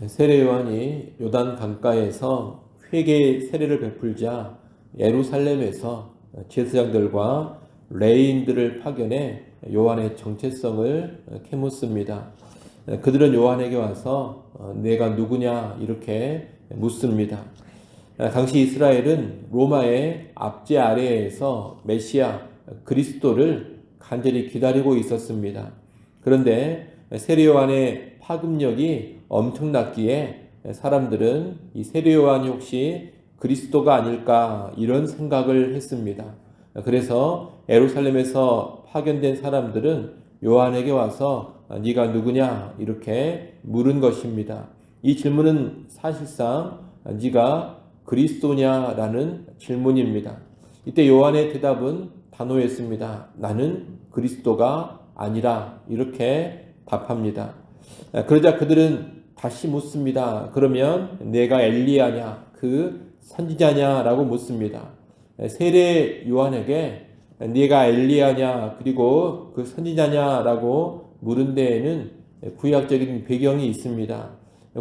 세례 요한이 요단 강가에서 회개의 세례를 베풀자 예루살렘에서 제사장들과 레위인들을 파견해 요한의 정체성을 캐묻습니다. 그들은 요한에게 와서 내가 누구냐 이렇게 묻습니다. 당시 이스라엘은 로마의 압제 아래에서 메시아 그리스도를 간절히 기다리고 있었습니다. 그런데 세례 요한의 파급력이 엄청났기에 사람들은 이 세례 요한이 혹시 그리스도가 아닐까 이런 생각을 했습니다. 그래서 예루살렘에서 파견된 사람들은 요한에게 와서 네가 누구냐 이렇게 물은 것입니다. 이 질문은 사실상 네가 그리스도냐라는 질문입니다. 이때 요한의 대답은 단호했습니다. 나는 그리스도가 아니라 이렇게 답합니다. 그러자 그들은 다시 묻습니다. 그러면 내가 엘리야냐 그 선지자냐라고 묻습니다. 세례 요한에게 네가 엘리야냐 그리고 그 선지자냐라고 물은 데에는 구약적인 배경이 있습니다.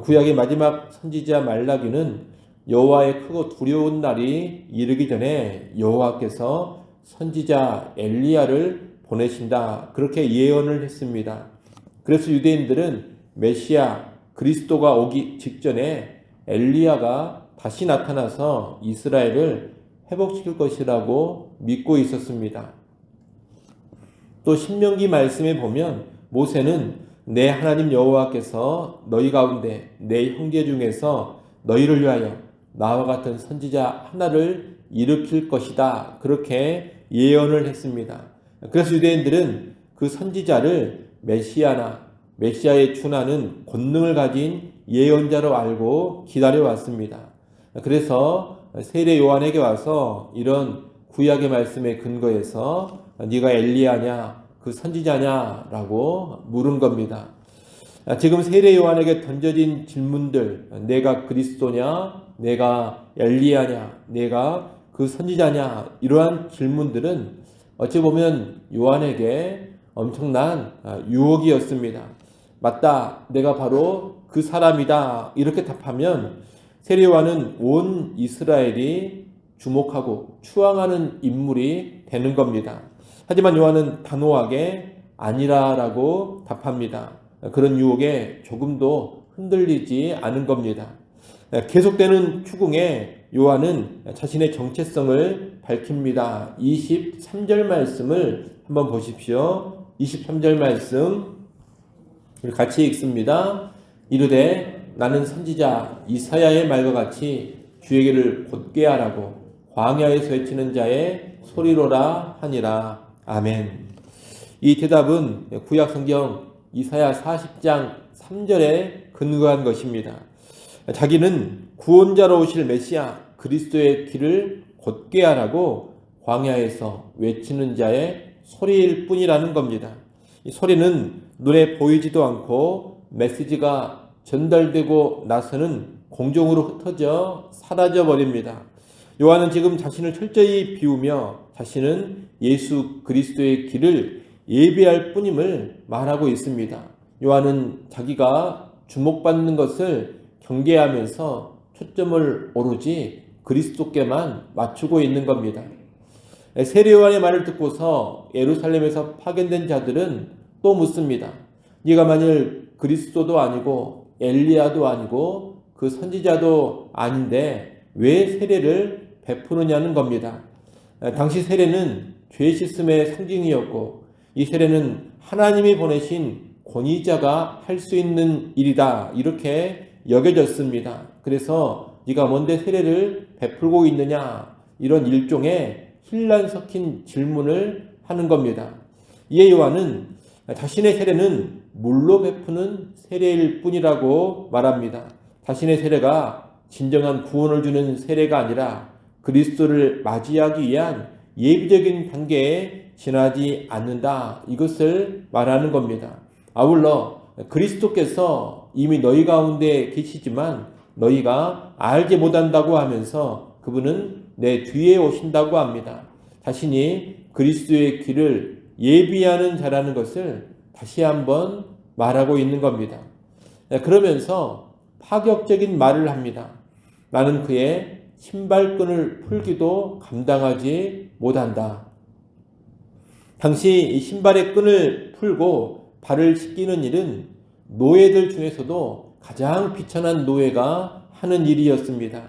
구약의 마지막 선지자 말라기는 여호와의 크고 두려운 날이 이르기 전에 여호와께서 선지자 엘리야를 보내신다 그렇게 예언을 했습니다. 그래서 유대인들은 메시아 그리스도가 오기 직전에 엘리야가 다시 나타나서 이스라엘을 회복시킬 것이라고 믿고 있었습니다. 또 신명기 말씀에 보면 모세는 내 하나님 여호와께서 너희 가운데 내 형제 중에서 너희를 위하여 나와 같은 선지자 하나를 일으킬 것이다 그렇게 예언을 했습니다. 그래서 유대인들은 그 선지자를 메시아나 메시아에 준하는 권능을 가진 예언자로 알고 기다려왔습니다. 그래서 세례 요한에게 와서 이런 구약의 말씀에 근거해서 네가 엘리야냐 그 선지자냐라고 물은 겁니다. 지금 세례 요한에게 던져진 질문들 내가 그리스도냐 내가 엘리야냐 내가 그 선지자냐 이러한 질문들은 어찌 보면 요한에게 엄청난 유혹이었습니다. 맞다 내가 바로 그 사람이다 이렇게 답하면 세례 요한은 온 이스라엘이 주목하고 추앙하는 인물이 되는 겁니다. 하지만 요한은 단호하게 아니라라고 답합니다. 그런 유혹에 조금도 흔들리지 않은 겁니다. 계속되는 추궁에 요한은 자신의 정체성을 밝힙니다. 23절 말씀을 한번 보십시오. 23절 말씀 같이 읽습니다. 이르되 나는 선지자 이사야의 말과 같이 주의 길을 곧게 하라고 광야에서 외치는 자의 소리로라 하니라. 아멘. 이 대답은 구약 성경 이사야 40장 3절에 근거한 것입니다. 자기는 구원자로 오실 메시아 그리스도의 길을 곧게 하라고 광야에서 외치는 자의 소리일 뿐이라는 겁니다. 이 소리는 눈에 보이지도 않고 메시지가 전달되고 나서는 공중으로 흩어져 사라져 버립니다. 요한은 지금 자신을 철저히 비우며 자신은 예수 그리스도의 길을 예비할 뿐임을 말하고 있습니다. 요한은 자기가 주목받는 것을 경계하면서 초점을 오로지 그리스도께만 맞추고 있는 겁니다. 세례 요한의 말을 듣고서 예루살렘에서 파견된 자들은 또 묻습니다. 네가 만일 그리스도도 아니고 엘리야도 아니고 그 선지자도 아닌데 왜 세례를 베푸느냐는 겁니다. 당시 세례는 죄 씻음의 상징이었고 이 세례는 하나님이 보내신 권위자가 할 수 있는 일이다 이렇게 여겨졌습니다. 그래서 네가 뭔데 세례를 베풀고 있느냐 이런 일종의 혼란 섞인 질문을 하는 겁니다. 이에 요한은 자신의 세례는 물로 베푸는 세례일 뿐이라고 말합니다. 자신의 세례가 진정한 구원을 주는 세례가 아니라 그리스도를 맞이하기 위한 예비적인 단계에 지나지 않는다. 이것을 말하는 겁니다. 아울러 그리스도께서 이미 너희 가운데 계시지만 너희가 알지 못한다고 하면서 그분은 내 뒤에 오신다고 합니다. 자신이 그리스도의 길을 예비하는 자라는 것을 다시 한번 말하고 있는 겁니다. 그러면서 파격적인 말을 합니다. 나는 그의 신발끈을 풀기도 감당하지 못한다. 당시 이 신발의 끈을 풀고 발을 씻기는 일은 노예들 중에서도 가장 비천한 노예가 하는 일이었습니다.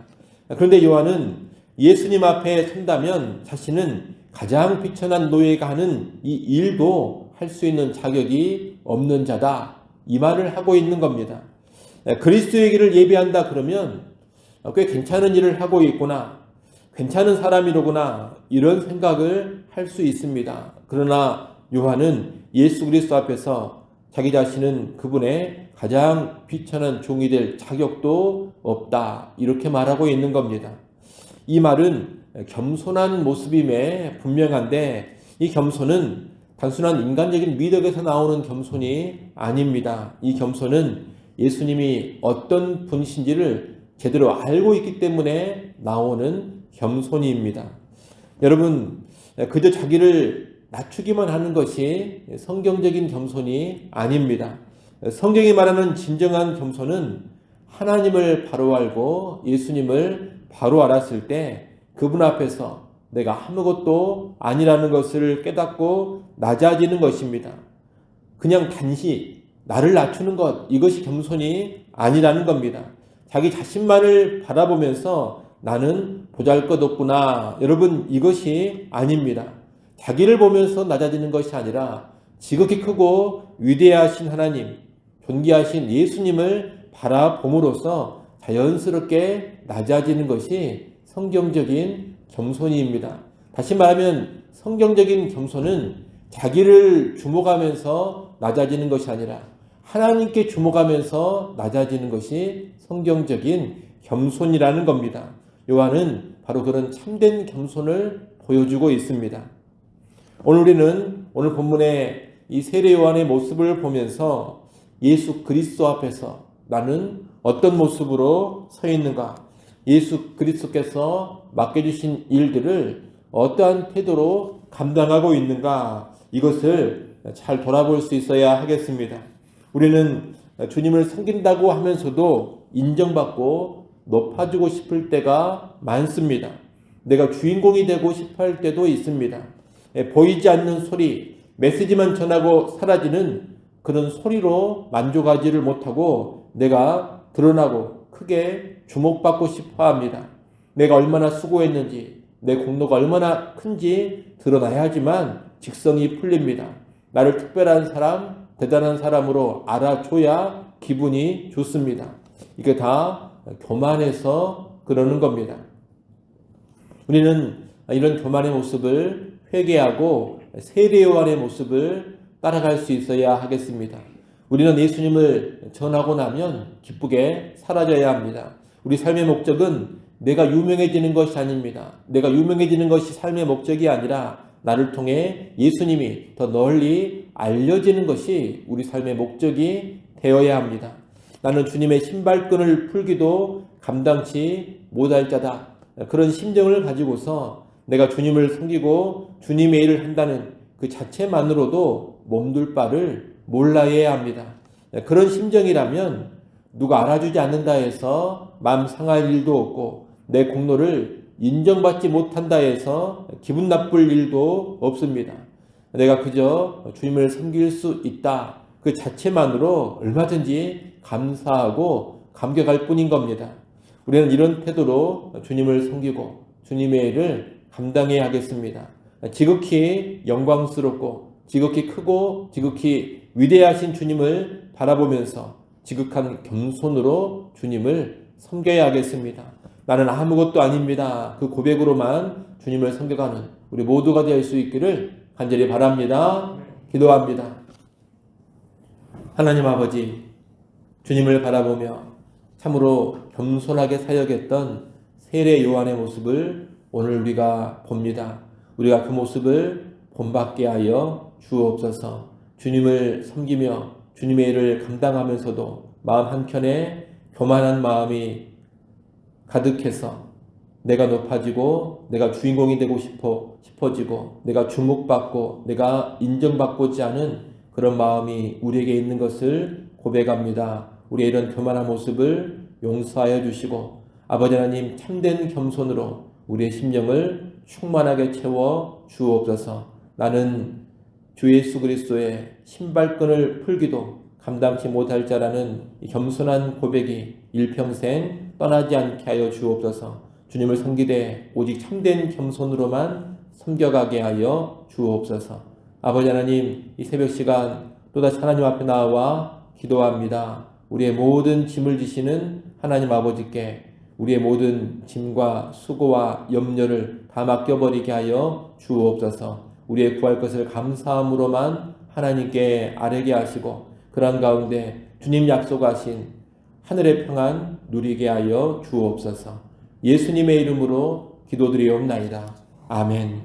그런데 요한은 예수님 앞에 선다면 자신은 가장 비천한 노예가 하는 이 일도 할 수 있는 자격이 없는 자다. 이 말을 하고 있는 겁니다. 그리스도의 길을 예비한다 그러면 꽤 괜찮은 일을 하고 있구나. 괜찮은 사람이로구나. 이런 생각을 할 수 있습니다. 그러나 요한은 예수 그리스도 앞에서 자기 자신은 그분의 가장 비천한 종이 될 자격도 없다. 이렇게 말하고 있는 겁니다. 이 말은 겸손한 모습임에 분명한데 이 겸손은 단순한 인간적인 미덕에서 나오는 겸손이 아닙니다. 이 겸손은 예수님이 어떤 분이신지를 제대로 알고 있기 때문에 나오는 겸손입니다. 여러분, 그저 자기를 낮추기만 하는 것이 성경적인 겸손이 아닙니다. 성경이 말하는 진정한 겸손은 하나님을 바로 알고 예수님을 바로 알았을 때 그분 앞에서 내가 아무것도 아니라는 것을 깨닫고 낮아지는 것입니다. 그냥 단지 나를 낮추는 것, 이것이 겸손이 아니라는 겁니다. 자기 자신만을 바라보면서 나는 보잘것없구나. 여러분, 이것이 아닙니다. 자기를 보면서 낮아지는 것이 아니라 지극히 크고 위대하신 하나님, 존귀하신 예수님을 바라봄으로써 자연스럽게 낮아지는 것이 성경적인 겸손입니다. 다시 말하면 성경적인 겸손은 자기를 주목하면서 낮아지는 것이 아니라 하나님께 주목하면서 낮아지는 것이 성경적인 겸손이라는 겁니다. 요한은 바로 그런 참된 겸손을 보여주고 있습니다. 오늘 우리는 오늘 본문의 이 세례 요한의 모습을 보면서 예수 그리스도 앞에서 나는 어떤 모습으로 서 있는가? 예수 그리스도께서 맡겨주신 일들을 어떠한 태도로 감당하고 있는가? 이것을 잘 돌아볼 수 있어야 하겠습니다. 우리는 주님을 섬긴다고 하면서도 인정받고 높아지고 싶을 때가 많습니다. 내가 주인공이 되고 싶어 할 때도 있습니다. 보이지 않는 소리, 메시지만 전하고 사라지는 그런 소리로 만족하지를 못하고 내가 드러나고 크게 주목받고 싶어 합니다. 내가 얼마나 수고했는지, 내 공로가 얼마나 큰지 드러나야 하지만 직성이 풀립니다. 나를 특별한 사람, 대단한 사람으로 알아줘야 기분이 좋습니다. 이게 다 교만해서 그러는 겁니다. 우리는 이런 교만의 모습을 회개하고 세례 요한의 모습을 따라갈 수 있어야 하겠습니다. 우리는 예수님을 전하고 나면 기쁘게 사라져야 합니다. 우리 삶의 목적은 내가 유명해지는 것이 아닙니다. 내가 유명해지는 것이 삶의 목적이 아니라 나를 통해 예수님이 더 널리 알려지는 것이 우리 삶의 목적이 되어야 합니다. 나는 주님의 신발끈을 풀기도 감당치 못할 자다. 그런 심정을 가지고서 내가 주님을 섬기고 주님의 일을 한다는 그 자체만으로도 몸둘 바를 몰라야 합니다. 그런 심정이라면 누가 알아주지 않는다 해서 마음 상할 일도 없고 내 공로를 인정받지 못한다 해서 기분 나쁠 일도 없습니다. 내가 그저 주님을 섬길 수 있다. 그 자체만으로 얼마든지 감사하고 감격할 뿐인 겁니다. 우리는 이런 태도로 주님을 섬기고 주님의 일을 감당해야 하겠습니다. 지극히 영광스럽고 지극히 크고 지극히 위대하신 주님을 바라보면서 지극한 겸손으로 주님을 섬겨야 하겠습니다. 나는 아무것도 아닙니다. 그 고백으로만 주님을 섬겨가는 우리 모두가 될 수 있기를 간절히 바랍니다. 기도합니다. 하나님 아버지, 주님을 바라보며 참으로 겸손하게 사역했던 세례 요한의 모습을 오늘 우리가 봅니다. 우리가 그 모습을 본받게 하여 주옵소서. 주님을 섬기며 주님의 일을 감당하면서도 마음 한켠에 교만한 마음이 가득해서 내가 높아지고 내가 주인공이 되고 싶어지고 내가 주목받고 내가 인정받고자 하는 그런 마음이 우리에게 있는 것을 고백합니다. 우리의 이런 교만한 모습을 용서하여 주시고 아버지 하나님 참된 겸손으로 우리의 심령을 충만하게 채워 주옵소서. 나는 주 예수 그리스도의 신발끈을 풀기도 감당치 못할 자라는 이 겸손한 고백이 일평생 떠나지 않게 하여 주옵소서. 주님을 섬기되 오직 참된 겸손으로만 섬겨가게 하여 주옵소서. 아버지 하나님, 이 새벽 시간 또다시 하나님 앞에 나와 기도합니다. 우리의 모든 짐을 지시는 하나님 아버지께 우리의 모든 짐과 수고와 염려를 다 맡겨버리게 하여 주옵소서. 우리의 구할 것을 감사함으로만 하나님께 아뢰게 하시고 그러한 가운데 주님 약속하신 하늘의 평안 누리게 하여 주옵소서. 예수님의 이름으로 기도드리옵나이다. 아멘.